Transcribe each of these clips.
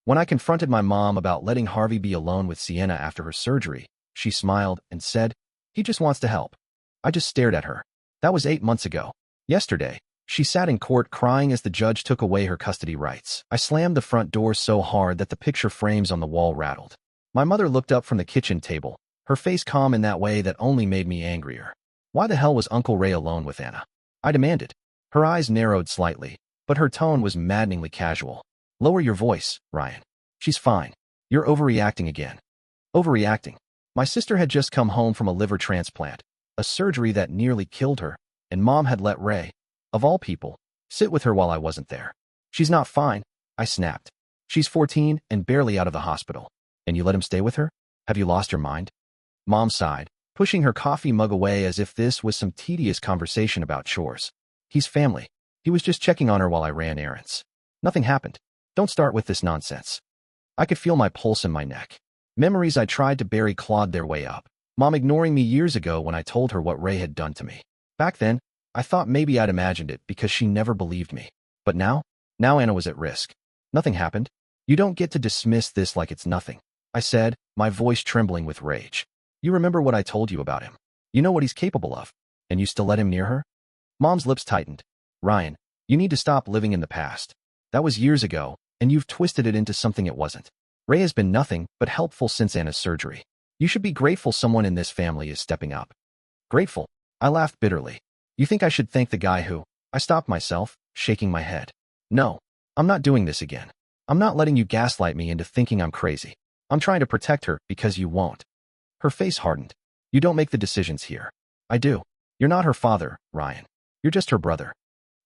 When I confronted my mom about letting Harvey be alone with Sienna after her surgery, she smiled and said, "He just wants to help." I just stared at her. That was 8 months ago. Yesterday, she sat in court crying as the judge took away her custody rights. I slammed the front door so hard that the picture frames on the wall rattled. My mother looked up from the kitchen table, her face calm in that way that only made me angrier. Why the hell was Uncle Ray alone with Anna? I demanded. Her eyes narrowed slightly, but her tone was maddeningly casual. "Lower your voice, Ryan. She's fine. You're overreacting again." Overreacting. My sister had just come home from a liver transplant, a surgery that nearly killed her, and Mom had let Ray, of all people, sit with her while I wasn't there. "She's not fine," I snapped. "She's 14 and barely out of the hospital. And you let him stay with her? Have you lost your mind?" Mom sighed, pushing her coffee mug away as if this was some tedious conversation about chores. "He's family. He was just checking on her while I ran errands. Nothing happened. Don't start with this nonsense." I could feel my pulse in my neck. Memories I tried to bury clawed their way up. Mom ignoring me years ago when I told her what Ray had done to me. Back then, I thought maybe I'd imagined it because she never believed me. But now Anna was at risk. "Nothing happened. You don't get to dismiss this like it's nothing," I said, my voice trembling with rage. "You remember what I told you about him. You know what he's capable of. And you still let him near her?" Mom's lips tightened. "Ryan, you need to stop living in the past. That was years ago, and you've twisted it into something it wasn't. Ray has been nothing but helpful since Anna's surgery. You should be grateful someone in this family is stepping up." "Grateful?" I laughed bitterly. "You think I should thank the guy who—" I stopped myself, shaking my head. "No, I'm not doing this again. I'm not letting you gaslight me into thinking I'm crazy. I'm trying to protect her because you won't." Her face hardened. "You don't make the decisions here." "I do. You're not her father, Ryan. You're just her brother."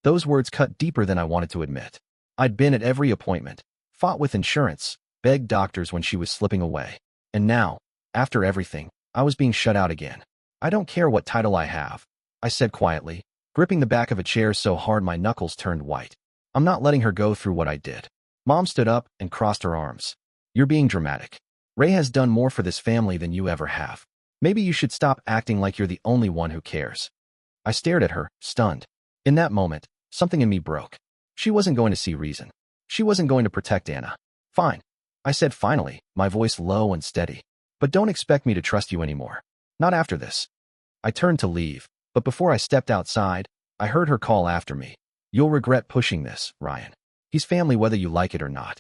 Those words cut deeper than I wanted to admit. I'd been at every appointment, fought with insurance, begged doctors when she was slipping away. And now, after everything, I was being shut out again. "I don't care what title I have," I said quietly, gripping the back of a chair so hard my knuckles turned white. "I'm not letting her go through what I did." Mom stood up and crossed her arms. "You're being dramatic. Ray has done more for this family than you ever have. Maybe you should stop acting like you're the only one who cares." I stared at her, stunned. In that moment, something in me broke. She wasn't going to see reason. She wasn't going to protect Anna. "Fine," I said finally, my voice low and steady. "But don't expect me to trust you anymore. Not after this." I turned to leave, but before I stepped outside, I heard her call after me. "You'll regret pushing this, Ryan. He's family whether you like it or not."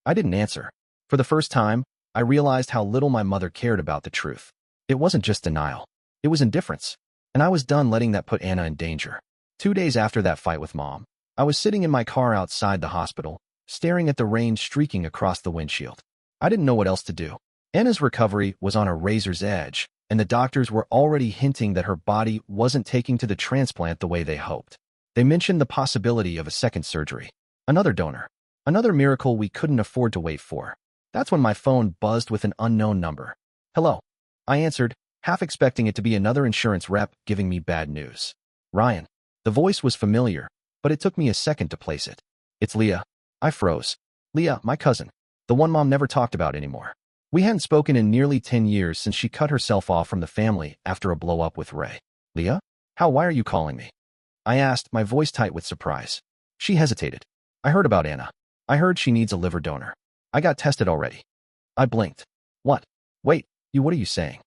I didn't answer. For the first time, I realized how little my mother cared about the truth. It wasn't just denial. It was indifference. And I was done letting that put Anna in danger. 2 days after that fight with Mom, I was sitting in my car outside the hospital, staring at the rain streaking across the windshield. I didn't know what else to do. Anna's recovery was on a razor's edge, and the doctors were already hinting that her body wasn't taking to the transplant the way they hoped. They mentioned the possibility of a second surgery. Another donor. Another miracle we couldn't afford to wait for. That's when my phone buzzed with an unknown number. "Hello." I answered, half expecting it to be another insurance rep giving me bad news. "Ryan." The voice was familiar, but it took me a second to place it. "It's Leah." I froze. Leah, my cousin. The one Mom never talked about anymore. We hadn't spoken in nearly 10 years since she cut herself off from the family after a blow-up with Ray. "Leah? Why are you calling me?" I asked, my voice tight with surprise. She hesitated. "I heard about Anna. I heard she needs a liver donor. I got tested already." I blinked. "What? Wait, what are you saying?"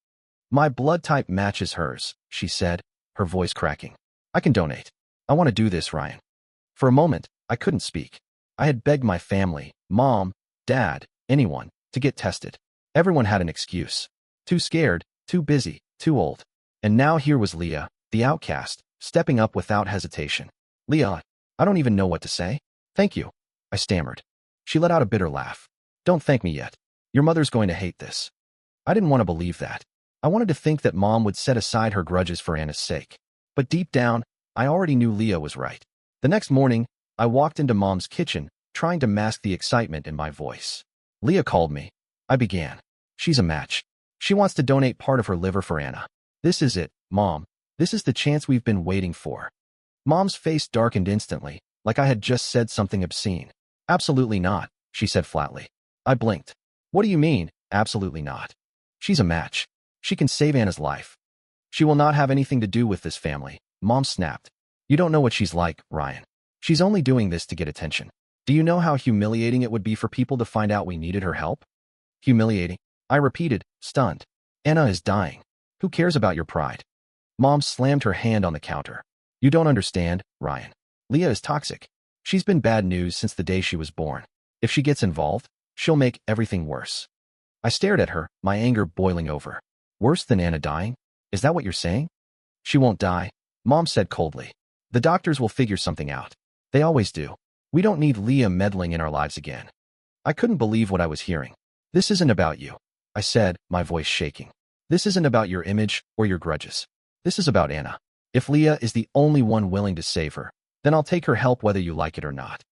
"My blood type matches hers," she said, her voice cracking. "I can donate. I want to do this, Ryan." For a moment, I couldn't speak. I had begged my family, Mom, Dad, anyone, to get tested. Everyone had an excuse. Too scared, too busy, too old. And now here was Leah, the outcast, stepping up without hesitation. "Leah, I don't even know what to say." "Thank you," I stammered. She let out a bitter laugh. "Don't thank me yet. Your mother's going to hate this." I didn't want to believe that. I wanted to think that Mom would set aside her grudges for Anna's sake. But deep down, I already knew Leah was right. The next morning, I walked into Mom's kitchen, trying to mask the excitement in my voice. "Leah called me." I began. "She's a match. She wants to donate part of her liver for Anna. This is it, Mom. This is the chance we've been waiting for." Mom's face darkened instantly, like I had just said something obscene. "Absolutely not," she said flatly. I blinked. "What do you mean, absolutely not?" "She's a match. She can save Anna's life." "She will not have anything to do with this family," Mom snapped. "You don't know what she's like, Ryan. She's only doing this to get attention." Do you know how humiliating it would be for people to find out we needed her help? Humiliating, I repeated, stunned. Anna is dying. Who cares about your pride? Mom slammed her hand on the counter. You don't understand, Ryan. Leah is toxic. She's been bad news since the day she was born. If she gets involved, she'll make everything worse. I stared at her, my anger boiling over. Worse than Anna dying? Is that what you're saying? She won't die, Mom said coldly. The doctors will figure something out. They always do. We don't need Leah meddling in our lives again. I couldn't believe what I was hearing. This isn't about you, I said, my voice shaking. This isn't about your image or your grudges. This is about Anna. If Leah is the only one willing to save her, then I'll take her help whether you like it or not.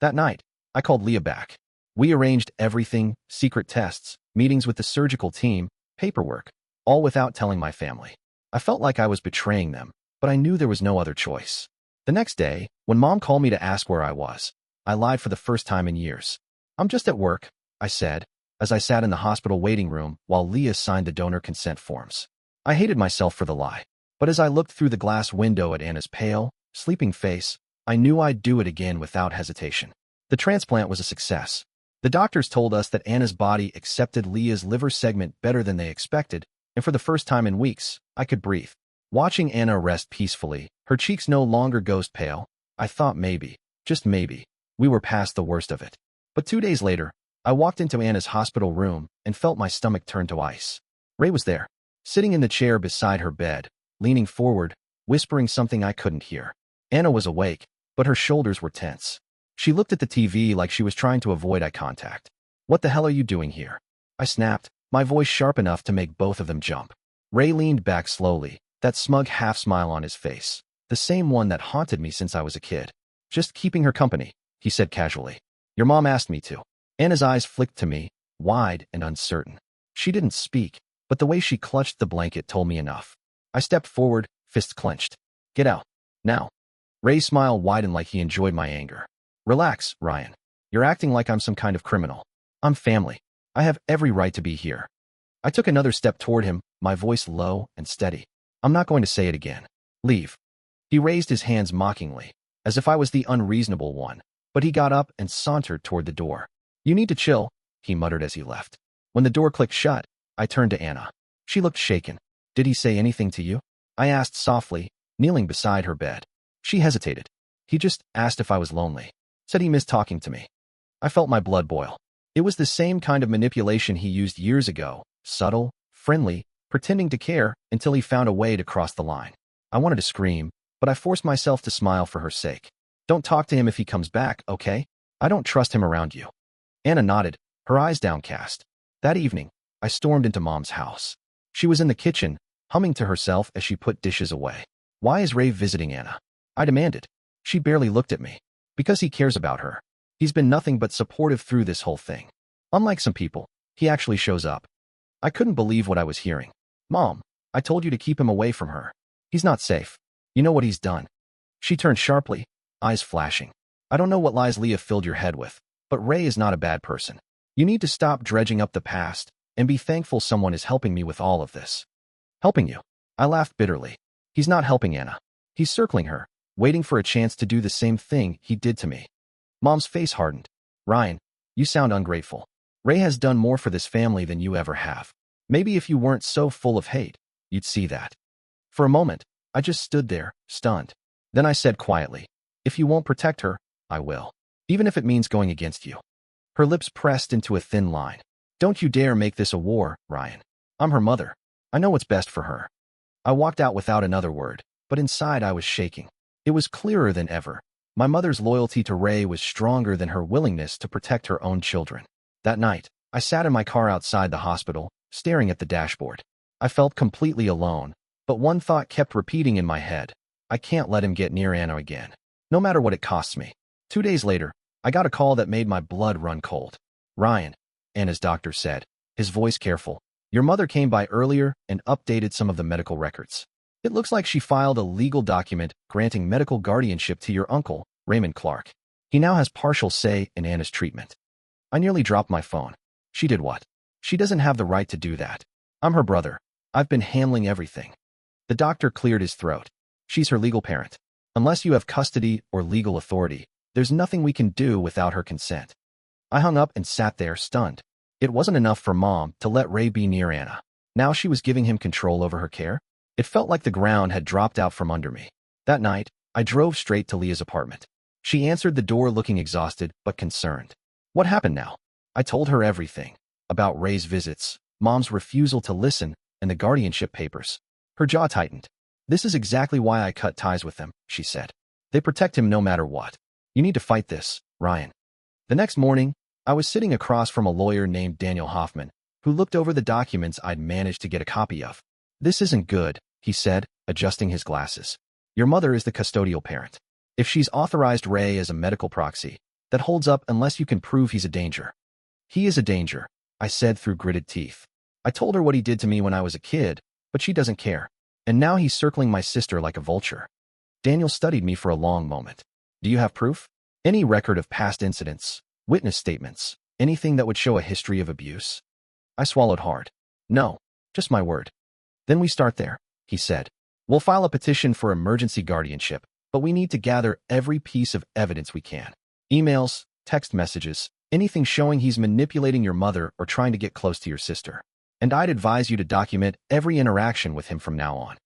That night, I called Leah back. We arranged everything, secret tests, meetings with the surgical team, paperwork, all without telling my family. I felt like I was betraying them, but I knew there was no other choice. The next day, when Mom called me to ask where I was, I lied for the first time in years. I'm just at work, I said, as I sat in the hospital waiting room while Leah signed the donor consent forms. I hated myself for the lie, but as I looked through the glass window at Anna's pale, sleeping face, I knew I'd do it again without hesitation. The transplant was a success. The doctors told us that Anna's body accepted Leah's liver segment better than they expected, and for the first time in weeks, I could breathe. Watching Anna rest peacefully, her cheeks no longer ghost pale, I thought maybe, just maybe, we were past the worst of it. But 2 days later, I walked into Anna's hospital room and felt my stomach turn to ice. Ray was there, sitting in the chair beside her bed, leaning forward, whispering something I couldn't hear. Anna was awake, but her shoulders were tense. She looked at the TV like she was trying to avoid eye contact. What the hell are you doing here? I snapped, my voice sharp enough to make both of them jump. Ray leaned back slowly, that smug half-smile on his face, the same one that haunted me since I was a kid. Just keeping her company, he said casually. Your mom asked me to. Anna's eyes flicked to me, wide and uncertain. She didn't speak, but the way she clutched the blanket told me enough. I stepped forward, fists clenched. Get out. Now. Ray's smile widened like he enjoyed my anger. Relax, Ryan. You're acting like I'm some kind of criminal. I'm family. I have every right to be here. I took another step toward him, my voice low and steady. I'm not going to say it again. Leave. He raised his hands mockingly, as if I was the unreasonable one, but he got up and sauntered toward the door. You need to chill, he muttered as he left. When the door clicked shut, I turned to Anna. She looked shaken. Did he say anything to you? I asked softly, kneeling beside her bed. She hesitated. He just asked if I was lonely. Said he missed talking to me. I felt my blood boil. It was the same kind of manipulation he used years ago, subtle, friendly, pretending to care until he found a way to cross the line. I wanted to scream, but I forced myself to smile for her sake. Don't talk to him if he comes back, okay? I don't trust him around you. Anna nodded, her eyes downcast. That evening, I stormed into Mom's house. She was in the kitchen, humming to herself as she put dishes away. Why is Ray visiting Anna? I demanded. She barely looked at me. Because he cares about her. He's been nothing but supportive through this whole thing. Unlike some people, he actually shows up. I couldn't believe what I was hearing. Mom, I told you to keep him away from her. He's not safe. You know what he's done. She turned sharply, eyes flashing. I don't know what lies Leah filled your head with, but Ray is not a bad person. You need to stop dredging up the past and be thankful someone is helping me with all of this. Helping you? I laughed bitterly. He's not helping Anna. He's circling her, waiting for a chance to do the same thing he did to me. Mom's face hardened. Ryan, you sound ungrateful. Ray has done more for this family than you ever have. Maybe if you weren't so full of hate, you'd see that. For a moment, I just stood there, stunned. Then I said quietly, if you won't protect her, I will. Even if it means going against you. Her lips pressed into a thin line. Don't you dare make this a war, Ryan. I'm her mother. I know what's best for her. I walked out without another word, but inside I was shaking. It was clearer than ever. My mother's loyalty to Ray was stronger than her willingness to protect her own children. That night, I sat in my car outside the hospital, staring at the dashboard. I felt completely alone, but one thought kept repeating in my head. I can't let him get near Anna again, no matter what it costs me. 2 days later, I got a call that made my blood run cold. Ryan, Anna's doctor said, his voice careful. Your mother came by earlier and updated some of the medical records. It looks like she filed a legal document granting medical guardianship to your uncle, Raymond Clark. He now has partial say in Anna's treatment. I nearly dropped my phone. She did what? She doesn't have the right to do that. I'm her brother. I've been handling everything. The doctor cleared his throat. She's her legal parent. Unless you have custody or legal authority, There's nothing we can do without her consent. I hung up and sat there, stunned. It wasn't enough for Mom to let Ray be near Anna. Now she was giving him control over her care? It felt like the ground had dropped out from under me. That night, I drove straight to Leah's apartment. She answered the door looking exhausted but concerned. What happened now? I told her everything. About Ray's visits, Mom's refusal to listen, and the guardianship papers. Her jaw tightened. This is exactly why I cut ties with them, she said. They protect him no matter what. You need to fight this, Ryan. The next morning, I was sitting across from a lawyer named Daniel Hoffman, who looked over the documents I'd managed to get a copy of. This isn't good, he said, adjusting his glasses. Your mother is the custodial parent. If she's authorized Ray as a medical proxy, that holds up unless you can prove he's a danger. He is a danger, I said through gritted teeth. I told her what he did to me when I was a kid, but she doesn't care. And now he's circling my sister like a vulture. Daniel studied me for a long moment. Do you have proof? Any record of past incidents, witness statements, anything that would show a history of abuse? I swallowed hard. No, just my word. Then we start there, he said. We'll file a petition for emergency guardianship, but we need to gather every piece of evidence we can. Emails, text messages, anything showing he's manipulating your mother or trying to get close to your sister. And I'd advise you to document every interaction with him from now on.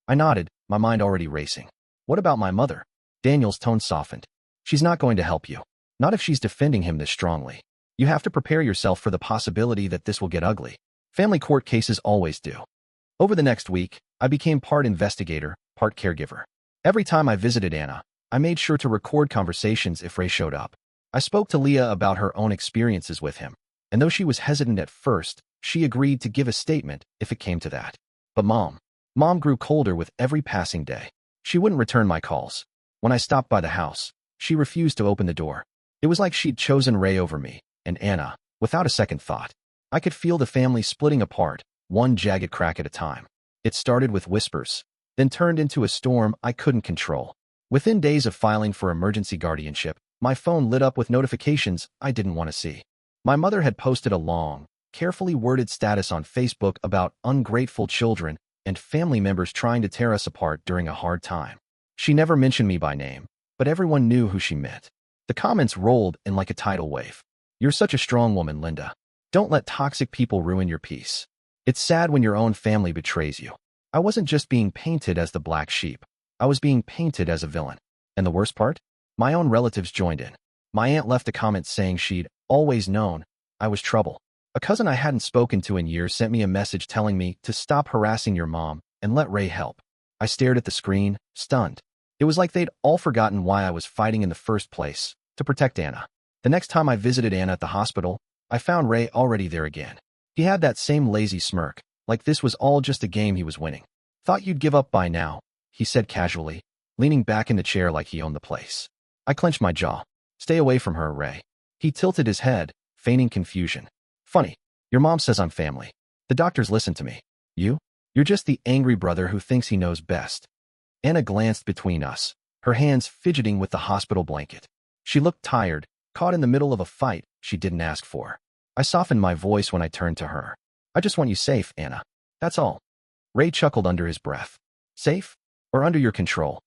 I nodded, my mind already racing. What about my mother? Daniel's tone softened. She's not going to help you. Not if she's defending him this strongly. You have to prepare yourself for the possibility that this will get ugly. Family court cases always do. Over the next week, I became part investigator, part caregiver. Every time I visited Anna, I made sure to record conversations if Ray showed up. I spoke to Leah about her own experiences with him, and though she was hesitant at first, she agreed to give a statement if it came to that. But Mom grew colder with every passing day. She wouldn't return my calls. When I stopped by the house, she refused to open the door. It was like she'd chosen Ray over me, and Anna, without a second thought. I could feel the family splitting apart, one jagged crack at a time. It started with whispers, then turned into a storm I couldn't control. Within days of filing for emergency guardianship, my phone lit up with notifications I didn't want to see. My mother had posted a long, carefully worded status on Facebook about ungrateful children and family members trying to tear us apart during a hard time. She never mentioned me by name, but everyone knew who she meant. The comments rolled in like a tidal wave. You're such a strong woman, Linda. Don't let toxic people ruin your peace. It's sad when your own family betrays you. I wasn't just being painted as the black sheep. I was being painted as a villain. And the worst part? My own relatives joined in. My aunt left a comment saying she'd always known I was trouble. A cousin I hadn't spoken to in years sent me a message telling me to stop harassing your mom and let Ray help. I stared at the screen, stunned. It was like they'd all forgotten why I was fighting in the first place, to protect Anna. The next time I visited Anna at the hospital, I found Ray already there again. He had that same lazy smirk, like this was all just a game he was winning. Thought you'd give up by now, he said casually, leaning back in the chair like he owned the place. I clenched my jaw. Stay away from her, Ray. He tilted his head, feigning confusion. Funny, your mom says I'm family. The doctors listen to me. You're just the angry brother who thinks he knows best. Anna glanced between us, her hands fidgeting with the hospital blanket. She looked tired, caught in the middle of a fight she didn't ask for. I softened my voice when I turned to her. I just want you safe, Anna. That's all. Ray chuckled under his breath. Safe? Or under your control?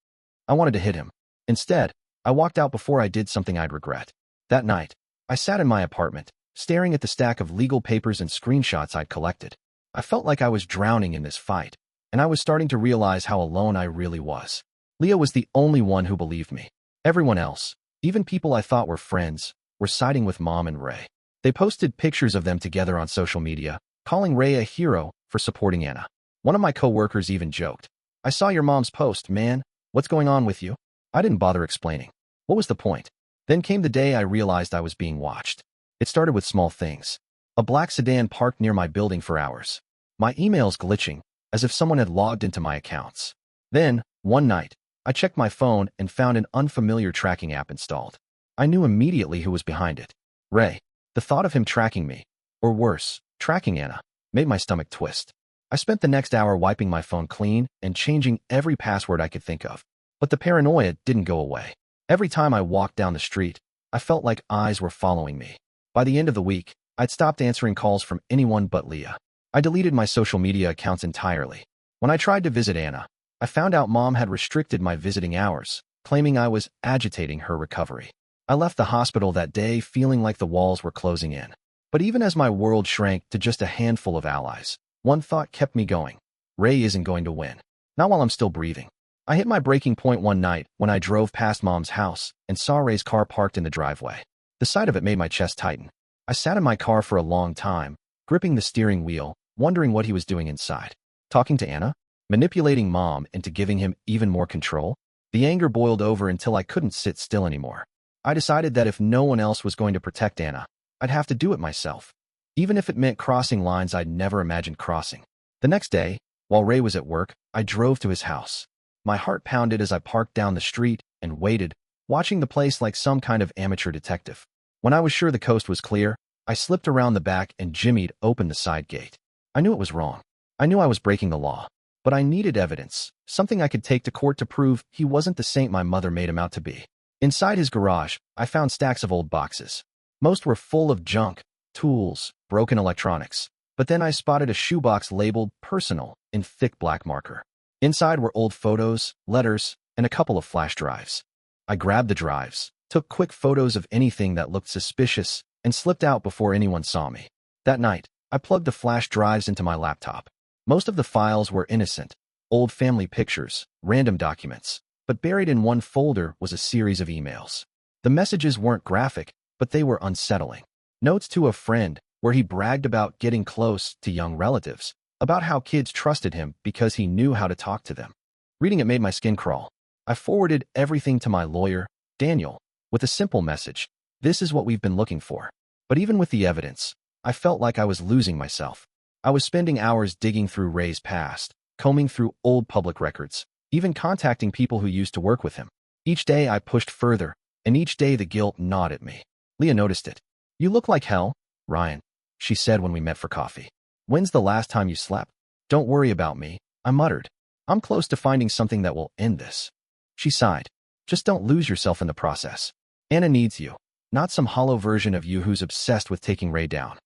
I wanted to hit him. Instead, I walked out before I did something I'd regret. That night, I sat in my apartment, staring at the stack of legal papers and screenshots I'd collected. I felt like I was drowning in this fight, and I was starting to realize how alone I really was. Leah was the only one who believed me. Everyone else, even people I thought were friends, were siding with Mom and Ray. They posted pictures of them together on social media, calling Ray a hero for supporting Anna. One of my coworkers even joked, I saw your mom's post, man. What's going on with you? I didn't bother explaining. What was the point? Then came the day I realized I was being watched. It started with small things. A black sedan parked near my building for hours. My emails glitching, as if someone had logged into my accounts. Then, one night, I checked my phone and found an unfamiliar tracking app installed. I knew immediately who was behind it. Ray. The thought of him tracking me, or worse, tracking Anna, made my stomach twist. I spent the next hour wiping my phone clean and changing every password I could think of. But the paranoia didn't go away. Every time I walked down the street, I felt like eyes were following me. By the end of the week, I'd stopped answering calls from anyone but Leah. I deleted my social media accounts entirely. When I tried to visit Anna, I found out Mom had restricted my visiting hours, claiming I was agitating her recovery. I left the hospital that day feeling like the walls were closing in. But even as my world shrank to just a handful of allies, one thought kept me going. Ray isn't going to win. Not while I'm still breathing. I hit my breaking point one night when I drove past Mom's house and saw Ray's car parked in the driveway. The sight of it made my chest tighten. I sat in my car for a long time, gripping the steering wheel, wondering what he was doing inside. Talking to Anna? Manipulating Mom into giving him even more control? The anger boiled over until I couldn't sit still anymore. I decided that if no one else was going to protect Anna, I'd have to do it myself, even if it meant crossing lines I'd never imagined crossing. The next day, while Ray was at work, I drove to his house. My heart pounded as I parked down the street and waited, watching the place like some kind of amateur detective. When I was sure the coast was clear, I slipped around the back and jimmied open the side gate. I knew it was wrong. I knew I was breaking the law. But I needed evidence, something I could take to court to prove he wasn't the saint my mother made him out to be. Inside his garage, I found stacks of old boxes. Most were full of junk, tools, broken electronics. But then I spotted a shoebox labeled personal in thick black marker. Inside were old photos, letters, and a couple of flash drives. I grabbed the drives, took quick photos of anything that looked suspicious, and slipped out before anyone saw me. That night, I plugged the flash drives into my laptop. Most of the files were innocent, old family pictures, random documents, but buried in one folder was a series of emails. The messages weren't graphic, but they were unsettling. Notes to a friend, where he bragged about getting close to young relatives, about how kids trusted him because he knew how to talk to them. Reading it made my skin crawl. I forwarded everything to my lawyer, Daniel, with a simple message. This is what we've been looking for. But even with the evidence, I felt like I was losing myself. I was spending hours digging through Ray's past, combing through old public records, even contacting people who used to work with him. Each day I pushed further, and each day the guilt gnawed at me. Leah noticed it. "You look like hell, Ryan," she said when we met for coffee. "When's the last time you slept?" "Don't worry about me," I muttered. "I'm close to finding something that will end this." She sighed. "Just don't lose yourself in the process. Anna needs you, not some hollow version of you who's obsessed with taking Ray down."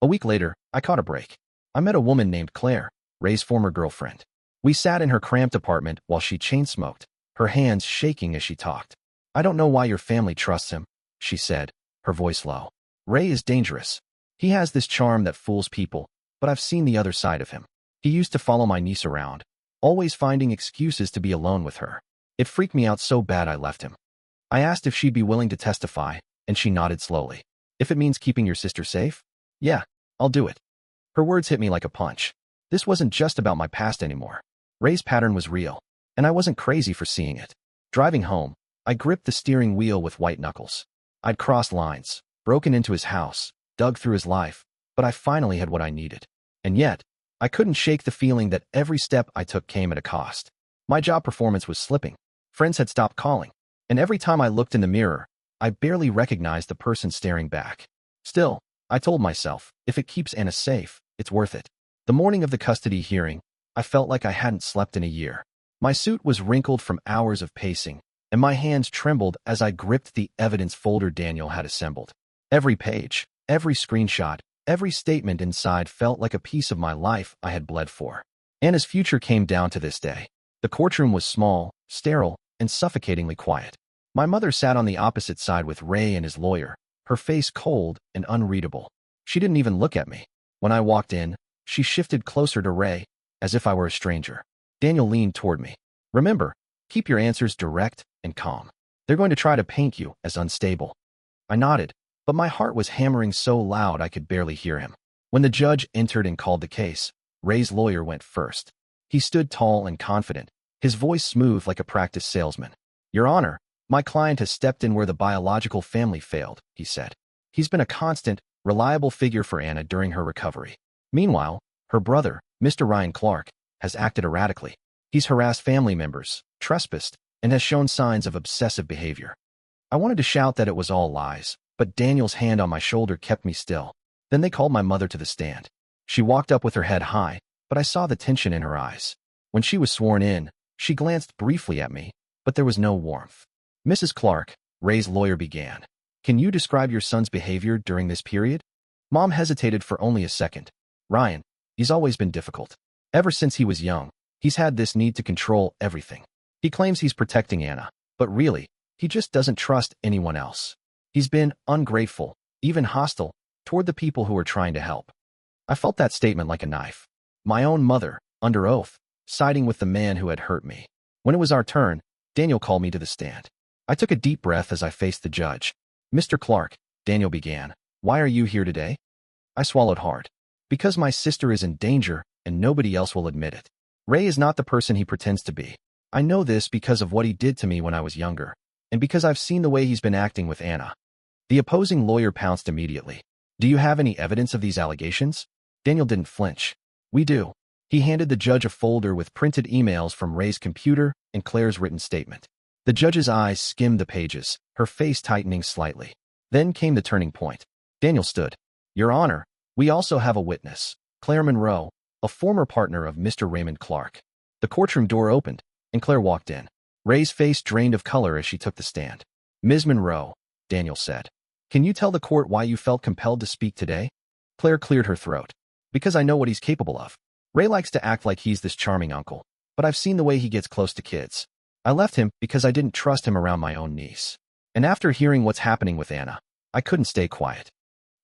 A week later, I caught a break. I met a woman named Claire, Ray's former girlfriend. We sat in her cramped apartment while she chain-smoked, her hands shaking as she talked. "I don't know why your family trusts him," she said, her voice low. "Ray is dangerous. He has this charm that fools people, but I've seen the other side of him. He used to follow my niece around, always finding excuses to be alone with her. It freaked me out so bad I left him." I asked if she'd be willing to testify, and she nodded slowly. "If it means keeping your sister safe? Yeah, I'll do it." Her words hit me like a punch. This wasn't just about my past anymore. Ray's pattern was real, and I wasn't crazy for seeing it. Driving home, I gripped the steering wheel with white knuckles. I'd crossed lines, broken into his house, dug through his life, but I finally had what I needed. And yet, I couldn't shake the feeling that every step I took came at a cost. My job performance was slipping. Friends had stopped calling, and every time I looked in the mirror, I barely recognized the person staring back. Still, I told myself, if it keeps Anna safe, it's worth it. The morning of the custody hearing, I felt like I hadn't slept in a year. My suit was wrinkled from hours of pacing, and my hands trembled as I gripped the evidence folder Daniel had assembled. Every page, every screenshot, every statement inside felt like a piece of my life I had bled for. Anna's future came down to this day. The courtroom was small, sterile, and suffocatingly quiet. My mother sat on the opposite side with Ray and his lawyer, her face cold and unreadable. She didn't even look at me. When I walked in, she shifted closer to Ray, as if I were a stranger. Daniel leaned toward me. "Remember, keep your answers direct and calm. They're going to try to paint you as unstable." I nodded, but my heart was hammering so loud I could barely hear him. When the judge entered and called the case, Ray's lawyer went first. He stood tall and confident, his voice smooth like a practiced salesman. "Your Honor, my client has stepped in where the biological family failed," he said. "He's been a constant, reliable figure for Anna during her recovery. Meanwhile, her brother, Mr. Ryan Clark, has acted erratically. He's harassed family members, trespassed, and has shown signs of obsessive behavior." I wanted to shout that it was all lies, but Daniel's hand on my shoulder kept me still. Then they called my mother to the stand. She walked up with her head high, but I saw the tension in her eyes. When she was sworn in, she glanced briefly at me, but there was no warmth. "Mrs. Clark," Ray's lawyer began, "can you describe your son's behavior during this period?" Mom hesitated for only a second. "Ryan, he's always been difficult. Ever since he was young, he's had this need to control everything. He claims he's protecting Anna, but really, he just doesn't trust anyone else. He's been ungrateful, even hostile, toward the people who are trying to help. I felt that statement like a knife. My own mother, under oath, siding with the man who had hurt me. When it was our turn, Daniel called me to the stand. I took a deep breath as I faced the judge. "Mr. Clark," Daniel began, "why are you here today?" I swallowed hard. "Because my sister is in danger, and nobody else will admit it. Ray is not the person he pretends to be. I know this because of what he did to me when I was younger, and because I've seen the way he's been acting with Anna." The opposing lawyer pounced immediately. "Do you have any evidence of these allegations?" Daniel didn't flinch. "We do." He handed the judge a folder with printed emails from Ray's computer and Claire's written statement. The judge's eyes skimmed the pages, her face tightening slightly. Then came the turning point. Daniel stood. "Your Honor, we also have a witness, Claire Monroe, a former partner of Mr. Raymond Clark." The courtroom door opened, and Claire walked in. Ray's face drained of color as she took the stand. "Ms. Monroe," Daniel said, "can you tell the court why you felt compelled to speak today?" Claire cleared her throat. "Because I know what he's capable of. Ray likes to act like he's this charming uncle, but I've seen the way he gets close to kids. I left him because I didn't trust him around my own niece. And after hearing what's happening with Anna, I couldn't stay quiet."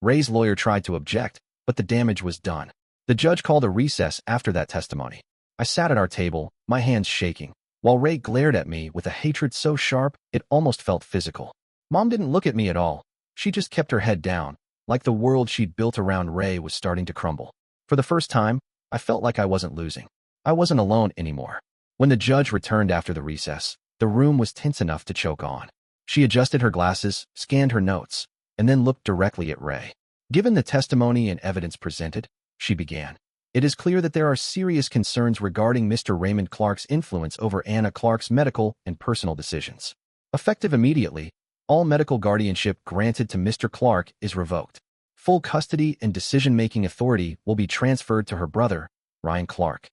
Ray's lawyer tried to object, but the damage was done. The judge called a recess after that testimony. I sat at our table, my hands shaking, while Ray glared at me with a hatred so sharp it almost felt physical. Mom didn't look at me at all. She just kept her head down, like the world she'd built around Ray was starting to crumble. For the first time, I felt like I wasn't losing. I wasn't alone anymore. When the judge returned after the recess, the room was tense enough to choke on. She adjusted her glasses, scanned her notes, and then looked directly at Ray. "Given the testimony and evidence presented," she began, "it is clear that there are serious concerns regarding Mr. Raymond Clark's influence over Anna Clark's medical and personal decisions. Effective immediately, all medical guardianship granted to Mr. Clark is revoked. Full custody and decision-making authority will be transferred to her brother, Ryan Clark."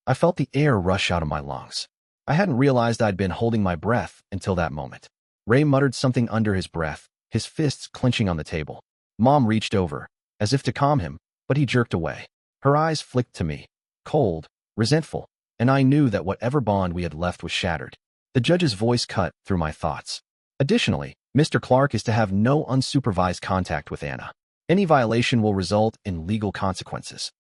I felt the air rush out of my lungs. I hadn't realized I'd been holding my breath until that moment. Ray muttered something under his breath, his fists clenching on the table. Mom reached over, as if to calm him, but he jerked away. Her eyes flicked to me, cold, resentful, and I knew that whatever bond we had left was shattered. The judge's voice cut through my thoughts. "Additionally, Mr. Clark is to have no unsupervised contact with Anna. Any violation will result in legal consequences."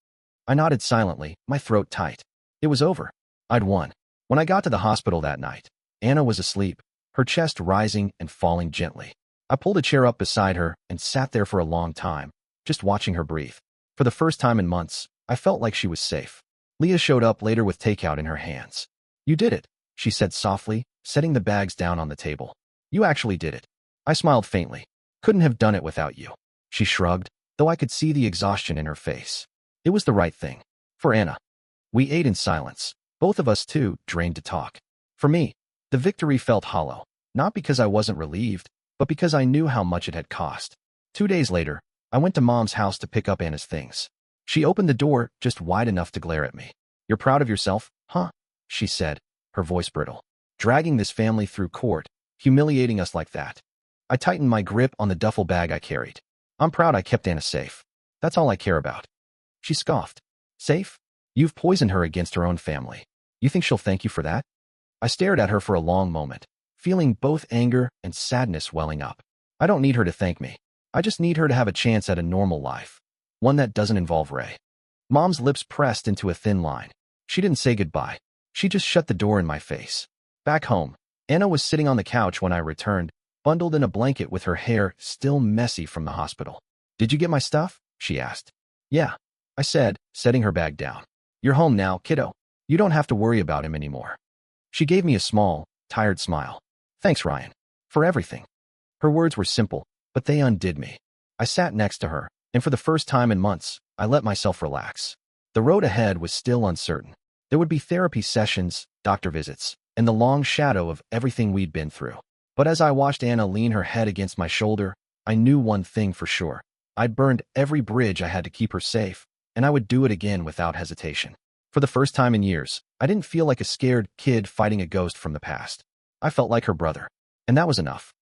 I nodded silently, my throat tight. It was over. I'd won. When I got to the hospital that night, Anna was asleep, her chest rising and falling gently. I pulled a chair up beside her and sat there for a long time, just watching her breathe. For the first time in months, I felt like she was safe. Leah showed up later with takeout in her hands. "You did it," she said softly, setting the bags down on the table. "You actually did it." I smiled faintly. "Couldn't have done it without you." She shrugged, though I could see the exhaustion in her face. It was the right thing. For Anna. We ate in silence, both of us too drained to talk. For me, the victory felt hollow, not because I wasn't relieved, but because I knew how much it had cost. 2 days later, I went to Mom's house to pick up Anna's things. She opened the door just wide enough to glare at me. "You're proud of yourself, huh?" she said, her voice brittle. "Dragging this family through court, humiliating us like that." I tightened my grip on the duffel bag I carried. "I'm proud I kept Anna safe. That's all I care about." She scoffed. "Safe? You've poisoned her against her own family. You think she'll thank you for that?" I stared at her for a long moment, feeling both anger and sadness welling up. "I don't need her to thank me. I just need her to have a chance at a normal life. One that doesn't involve Ray." Mom's lips pressed into a thin line. She didn't say goodbye. She just shut the door in my face. Back home, Anna was sitting on the couch when I returned, bundled in a blanket with her hair still messy from the hospital. "Did you get my stuff?" she asked. "Yeah," I said, setting her bag down. "You're home now, kiddo. You don't have to worry about him anymore." She gave me a small, tired smile. "Thanks, Ryan. For everything." Her words were simple, but they undid me. I sat next to her, and for the first time in months, I let myself relax. The road ahead was still uncertain. There would be therapy sessions, doctor visits, and the long shadow of everything we'd been through. But as I watched Anna lean her head against my shoulder, I knew one thing for sure. I'd burned every bridge I had to keep her safe, and I would do it again without hesitation. For the first time in years, I didn't feel like a scared kid fighting a ghost from the past. I felt like her brother. And that was enough.